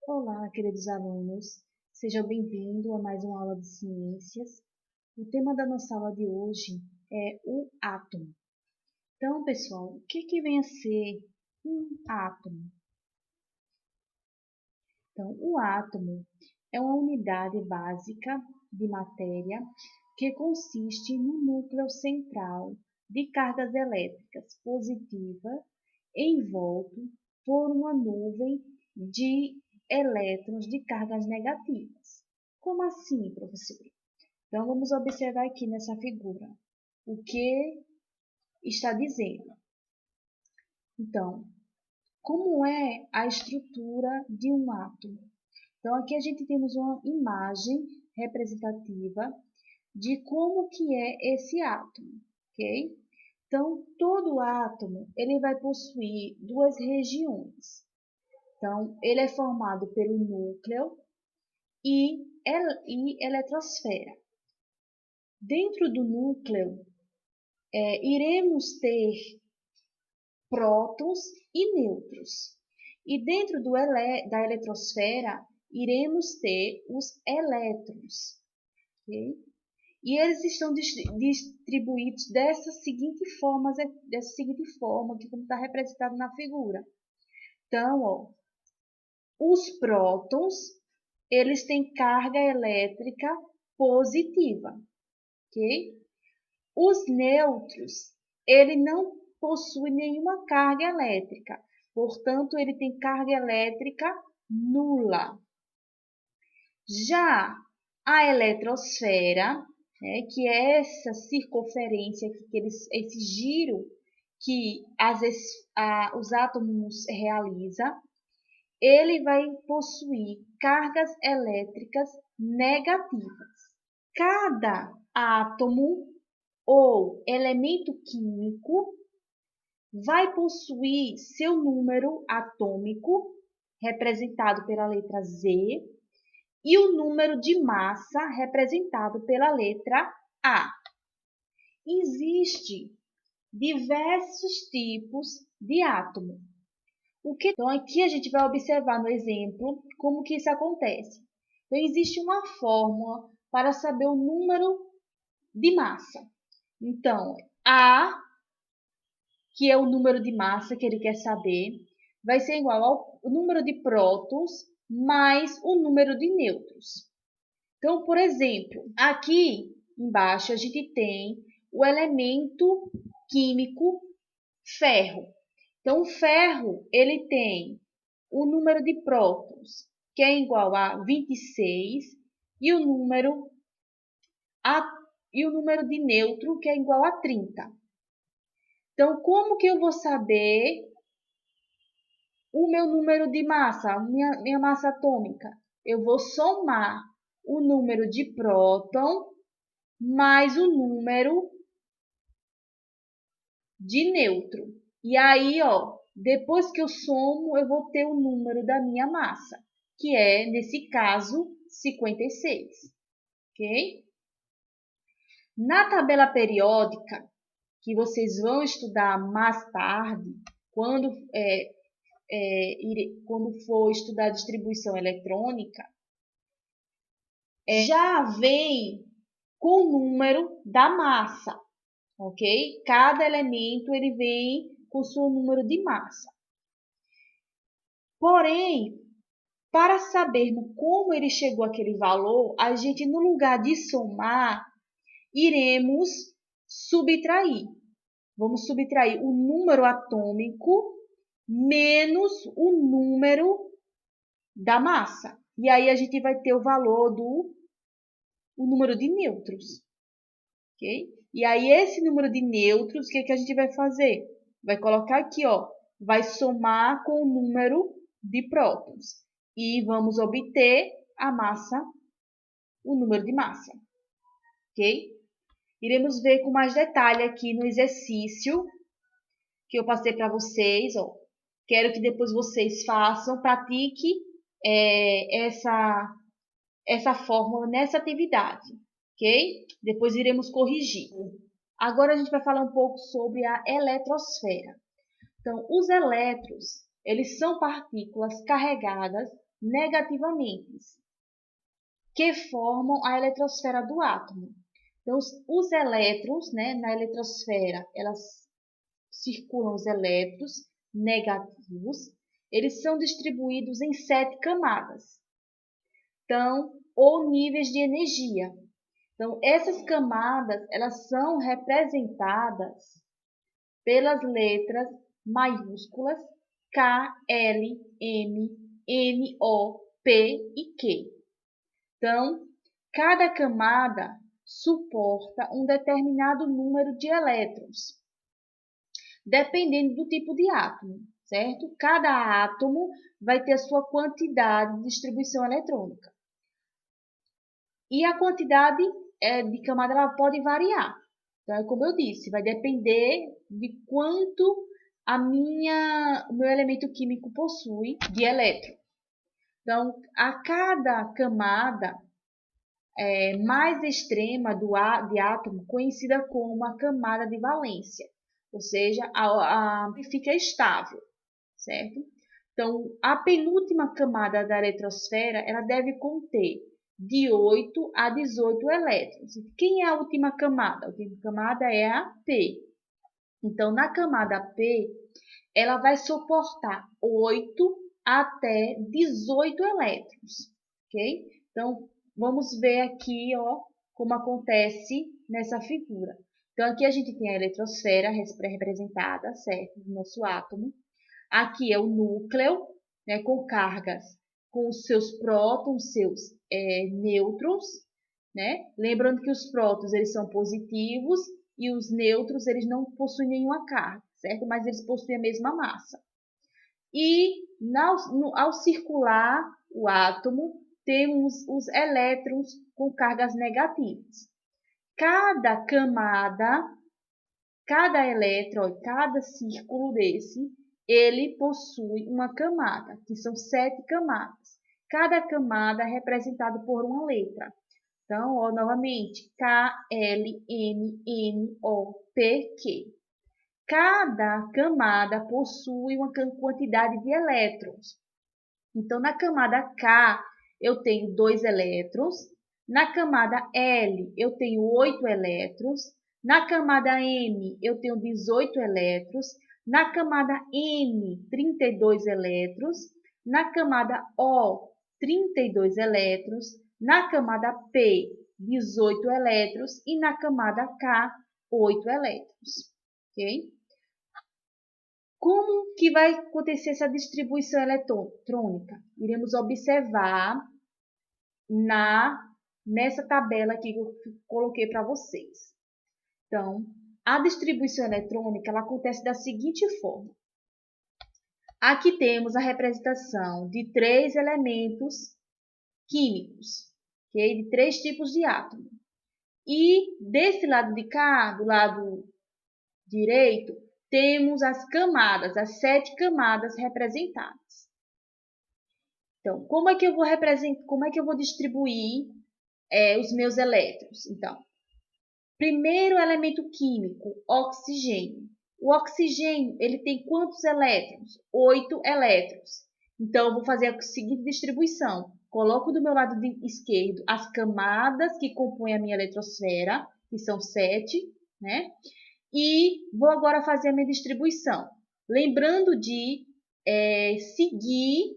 Olá, queridos alunos, sejam bem-vindos a mais uma aula de ciências. O tema da nossa aula de hoje é o átomo. Então, pessoal, o que vem a ser um átomo? Então, o átomo é uma unidade básica de matéria que consiste no núcleo central de cargas elétricas positivas envolto por uma nuvem de elétrons de cargas negativas. Como assim, professora? Então, vamos observar aqui nessa figura o que está dizendo. Então, como é a estrutura de um átomo? Então, aqui a gente temos uma imagem representativa de como que é esse átomo, ok? Então, todo átomo ele vai possuir duas regiões. Então, ele é formado pelo núcleo e eletrosfera. Dentro do núcleo, iremos ter prótons e nêutrons. E dentro da eletrosfera, iremos ter os elétrons. Okay? E eles estão distribuídos dessa seguinte forma, que como está representado na figura. Então, ó, os prótons, eles têm carga elétrica positiva, ok? Os nêutrons, ele não possui nenhuma carga elétrica, portanto, ele tem carga elétrica nula. Já a eletrosfera, né, que é essa circunferência, esse giro que os átomos realizam, ele vai possuir cargas elétricas negativas. Cada átomo ou elemento químico vai possuir seu número atômico, representado pela letra Z, e o número de massa, representado pela letra A. Existem diversos tipos de átomo. Então, aqui a gente vai observar no exemplo como que isso acontece. Então, existe uma fórmula para saber o número de massa. Então, A, que é o número de massa que ele quer saber, vai ser igual ao número de prótons mais o número de nêutrons. Então, por exemplo, aqui embaixo a gente tem o elemento químico ferro. Então, o ferro, ele tem o número de prótons, que é igual a 26, e a, e o número de nêutron, que é igual a 30. Então, como que eu vou saber o meu número de massa, minha massa atômica? Eu vou somar o número de próton mais o número de nêutron. E aí, ó, depois que eu somo, eu vou ter o número da minha massa, que é, nesse caso, 56. Ok? Na tabela periódica, que vocês vão estudar mais tarde, quando, quando for estudar distribuição eletrônica, já vem com o número da massa, ok? Cada elemento ele vem com o seu número de massa. Porém, para sabermos como ele chegou àquele valor, a gente, no lugar de somar, iremos subtrair. Vamos subtrair o número atômico menos o número da massa. E aí a gente vai ter o valor o número de nêutrons. Ok? E aí esse número de nêutrons, o que a gente vai fazer? Vai colocar aqui, ó, vai somar com o número de prótons. E vamos obter a massa, o número de massa. Ok? Iremos ver com mais detalhe aqui no exercício que eu passei para vocês. Ó. Quero que depois vocês façam, pratiquem essa fórmula nessa atividade. Ok? Depois iremos corrigir. Agora a gente vai falar um pouco sobre a eletrosfera. Então, os elétrons, eles são partículas carregadas negativamente, que formam a eletrosfera do átomo. Então, os elétrons, né, na eletrosfera, elas circulam os elétrons negativos, eles são distribuídos em 7 camadas, então, ou níveis de energia. Então, essas camadas, elas são representadas pelas letras maiúsculas K, L, M, N, O, P e Q. Então, cada camada suporta um determinado número de elétrons, dependendo do tipo de átomo, certo? Cada átomo vai ter a sua quantidade de distribuição eletrônica. E a quantidade de camada ela pode variar. Então, como eu disse, vai depender de quanto o meu elemento químico possui de elétron. Então, a cada camada mais extrema de átomo, conhecida como a camada de valência, ou seja, fica estável, certo? Então, a penúltima camada da eletrosfera, ela deve conter de 8 a 18 elétrons. Quem é a última camada? A última camada é a P. Então, na camada P, ela vai suportar 8 até 18 elétrons, ok? Então, vamos ver aqui, ó, como acontece nessa figura. Então, aqui a gente tem a eletrosfera representada, certo? Do nosso átomo. Aqui é o núcleo, né, com cargas, com os seus prótons, seus nêutrons, né? Lembrando que os prótons eles são positivos e os nêutrons eles não possuem nenhuma carga, certo? Mas eles possuem a mesma massa. E ao circular o átomo, temos os elétrons com cargas negativas. Cada camada, cada elétron, cada círculo desse, ele possui uma camada, que são 7 camadas. Cada camada é representada por uma letra. Então, ó, novamente, K, L, M, N, O, P, Q. Cada camada possui uma quantidade de elétrons. Então, na camada K, eu tenho 2 elétrons. Na camada L, eu tenho 8 elétrons. Na camada M, eu tenho 18 elétrons. Na camada N, 32 elétrons. Na camada O, 32 elétrons. Na camada P, 18 elétrons. E na camada K, 8 elétrons. Ok? Como que vai acontecer essa distribuição eletrônica? Iremos observar nessa tabela aqui que eu coloquei para vocês. Então, a distribuição eletrônica ela acontece da seguinte forma. Aqui temos a representação de 3 elementos químicos, okay? De 3 tipos de átomo. E desse lado de cá, do lado direito, temos as camadas, as 7 camadas representadas. Então, como é que eu vou distribuir os meus elétrons? Então, primeiro elemento químico, oxigênio. O oxigênio, ele tem quantos elétrons? 8 elétrons. Então, eu vou fazer a seguinte distribuição. Coloco do meu lado esquerdo as camadas que compõem a minha eletrosfera, que são 7, né? E vou agora fazer a minha distribuição. Lembrando de seguir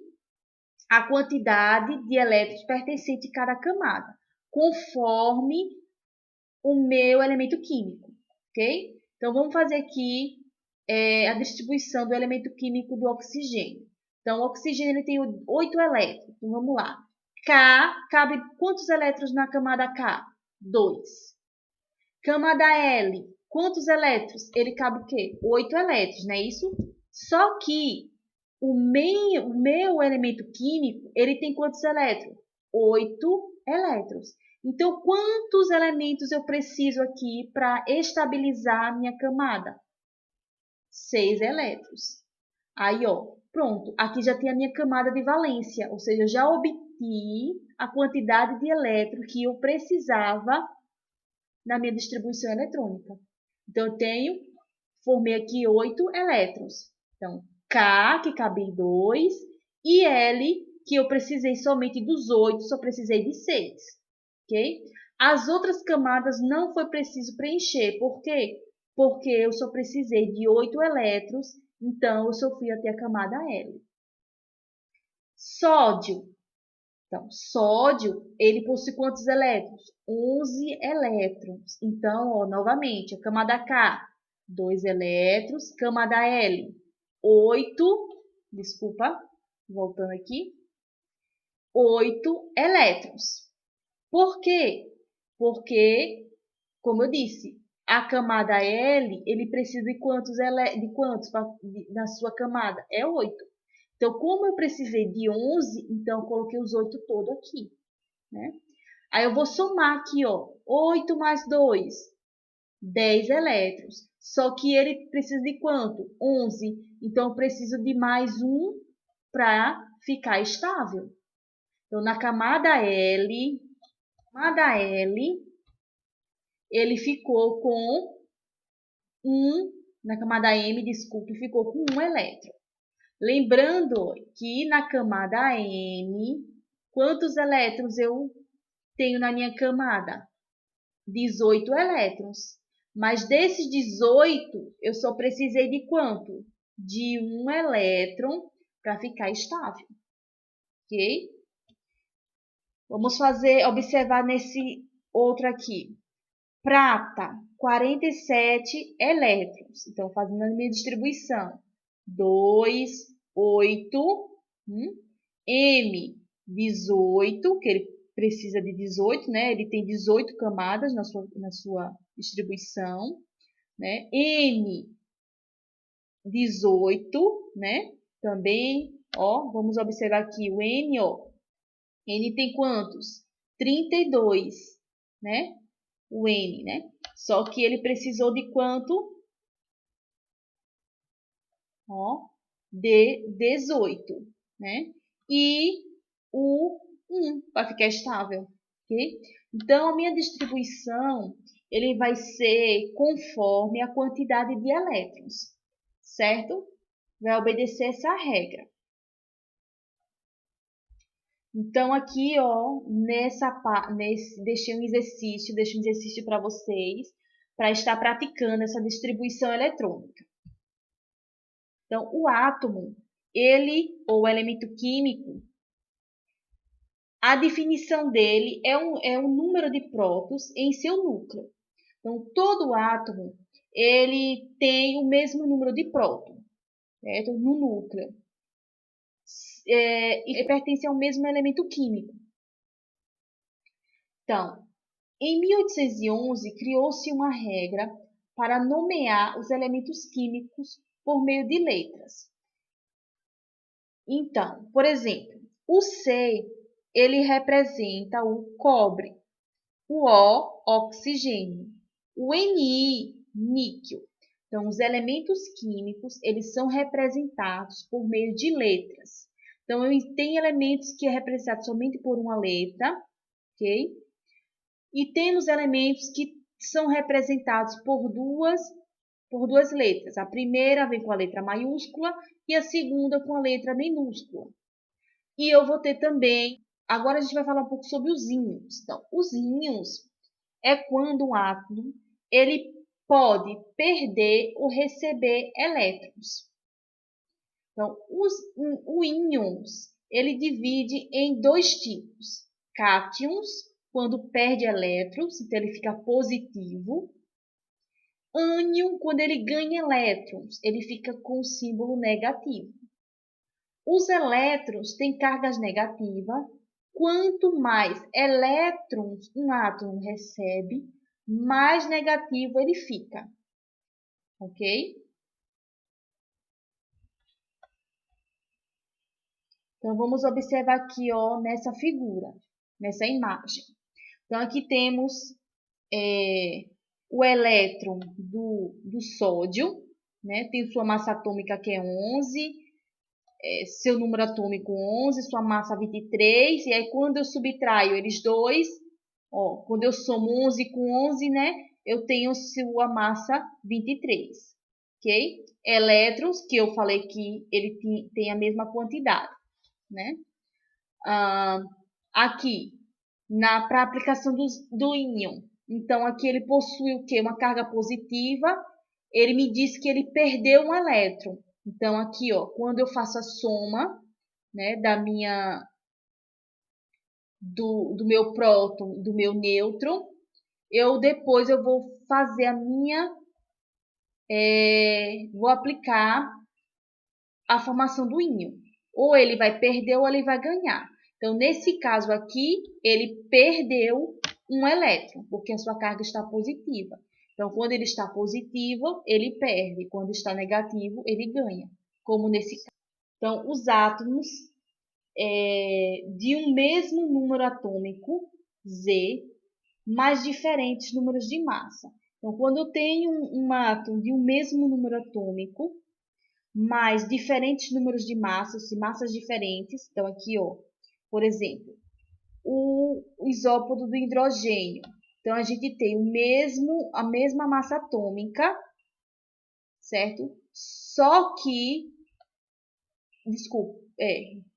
a quantidade de elétrons pertencente a cada camada, conforme o meu elemento químico, ok? Então, vamos fazer aqui a distribuição do elemento químico do oxigênio. Então, o oxigênio ele tem 8 elétrons. Então, vamos lá. K, cabe quantos elétrons na camada K? 2. Camada L, quantos elétrons? Ele cabe o quê? 8 elétrons, não é isso? Só que o meu elemento químico, ele tem quantos elétrons? 8 elétrons. Então, quantos elementos eu preciso aqui para estabilizar a minha camada? 6 elétrons. Aí, ó, pronto. Aqui já tem a minha camada de valência, ou seja, eu já obtive a quantidade de elétrons que eu precisava na minha distribuição eletrônica. Então, eu formei aqui 8 elétrons. Então, K, que cabe em 2, e L, que eu precisei somente dos 8, só precisei de 6, ok? As outras camadas não foi preciso preencher, por quê? Porque eu só precisei de 8 elétrons, então eu só fui até a camada L. Sódio. Então, sódio, ele possui quantos elétrons? 11 elétrons. Então, ó, novamente, a camada K, 2 elétrons. Camada L, 8, desculpa, voltando aqui, 8 elétrons. Por quê? Porque, como eu disse, a camada L, ele precisa de quantos na sua camada? É 8. Então, como eu precisei de 11, então eu coloquei os 8 todo aqui, né? Aí eu vou somar aqui, ó, 8 mais 2, 10 elétrons. Só que ele precisa de quanto? 11. Então, eu preciso de mais um para ficar estável. Então, na camada L, ele ficou com na camada M, desculpe, ficou com 1 elétron. Lembrando que na camada M, quantos elétrons eu tenho na minha camada? 18 elétrons. Mas desses 18, eu só precisei de quanto? De 1 elétron para ficar estável. Ok? Vamos observar nesse outro aqui. Prata, 47 elétrons. Então, fazendo a minha distribuição. 2, 8. M, 18, que ele precisa de 18, né? Ele tem 18 camadas na sua distribuição. Né? N, 18, né? Também, ó, vamos observar aqui o N, ó. N tem quantos? 32, né? O N, né? Só que ele precisou de quanto? Ó, de 18, né? E o 1 para ficar estável, ok? Então, a minha distribuição, ele vai ser conforme a quantidade de elétrons, certo? Vai obedecer essa regra. Então, aqui, ó, deixei um exercício para vocês, para estar praticando essa distribuição eletrônica. Então, o átomo, ou o elemento químico, a definição dele é o número de prótons em seu núcleo. Então, todo átomo, ele tem o mesmo número de prótons, certo? No núcleo. E pertence ao mesmo elemento químico. Então, em 1811, criou-se uma regra para nomear os elementos químicos por meio de letras. Então, por exemplo, o C, ele representa o cobre, o O, oxigênio, o Ni, níquel. Então, os elementos químicos, eles são representados por meio de letras. Então, tem elementos que é representado somente por uma letra, ok? E temos elementos que são representados por duas letras. A primeira vem com a letra maiúscula e a segunda com a letra minúscula. E eu vou ter também... Agora a gente vai falar um pouco sobre os íons. Então, os íons é quando um átomo ele pode perder ou receber elétrons. Então, o íons ele divide em dois tipos. Cátions, quando perde elétrons, então ele fica positivo. Ânion, quando ele ganha elétrons, ele fica com o símbolo negativo. Os elétrons têm cargas negativas. Quanto mais elétrons um átomo recebe, mais negativo ele fica. Ok? Então, vamos observar aqui, ó, nessa figura, nessa imagem. Então, aqui temos o elétron do sódio, né? Tem sua massa atômica que é 11, seu número atômico 11, sua massa 23, e aí quando eu subtraio eles dois, ó, quando eu somo 11 com 11, né? Eu tenho sua massa 23, ok? Elétrons, que eu falei que ele tem a mesma quantidade, né? aqui, para a aplicação do íon. Então, aqui ele possui o quê? Uma carga positiva. Ele me disse que ele perdeu um elétron. Então, aqui, ó, quando eu faço a soma, né, do meu próton, do meu nêutron, depois eu vou fazer vou aplicar a formação do íon. Ou ele vai perder ou ele vai ganhar. Então, nesse caso aqui, ele perdeu um elétron, porque a sua carga está positiva. Então, quando ele está positivo, ele perde. Quando está negativo, ele ganha, como nesse caso. Então, os átomos de um mesmo número atômico, Z, mais diferentes números de massa. Então, quando eu tenho um átomo de um mesmo número atômico, mais diferentes números de massas diferentes. Então, aqui, ó, por exemplo, o isópodo do hidrogênio. Então, a gente tem a mesma massa atômica, certo? Só que, desculpa,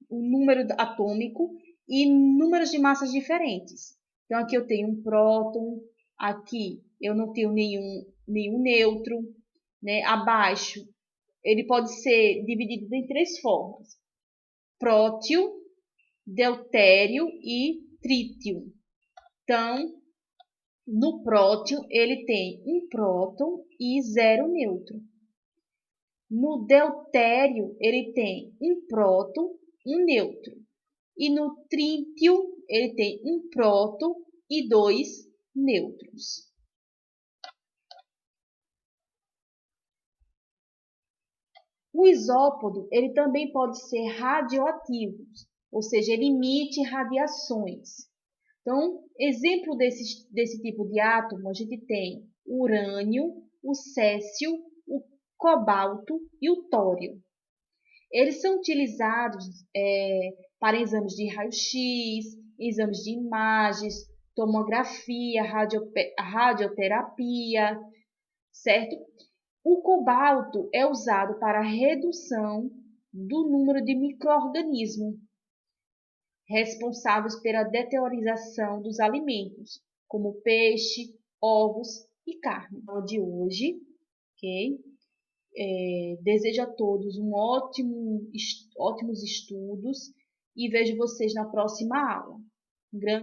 o número atômico e números de massas diferentes. Então, aqui eu tenho um próton, aqui eu não tenho nenhum nêutron, né? Abaixo, ele pode ser dividido em 3 formas: prótio, deutério e trítio. Então, no prótio, ele tem um próton e 0 nêutron. No deutério, ele tem um próton e um nêutron. E no trítio, ele tem um próton e 2 nêutrons. O isópodo, ele também pode ser radioativo, ou seja, ele emite radiações. Então, exemplo desse tipo de átomo, a gente tem o urânio, o césio, o cobalto e o tório. Eles são utilizados para exames de raio-x, exames de imagens, tomografia, radioterapia, certo? O cobalto é usado para a redução do número de micro-organismos responsáveis pela deteriorização dos alimentos, como peixe, ovos e carne. No de hoje, ok? Desejo a todos ótimos estudos e vejo vocês na próxima aula. Um grande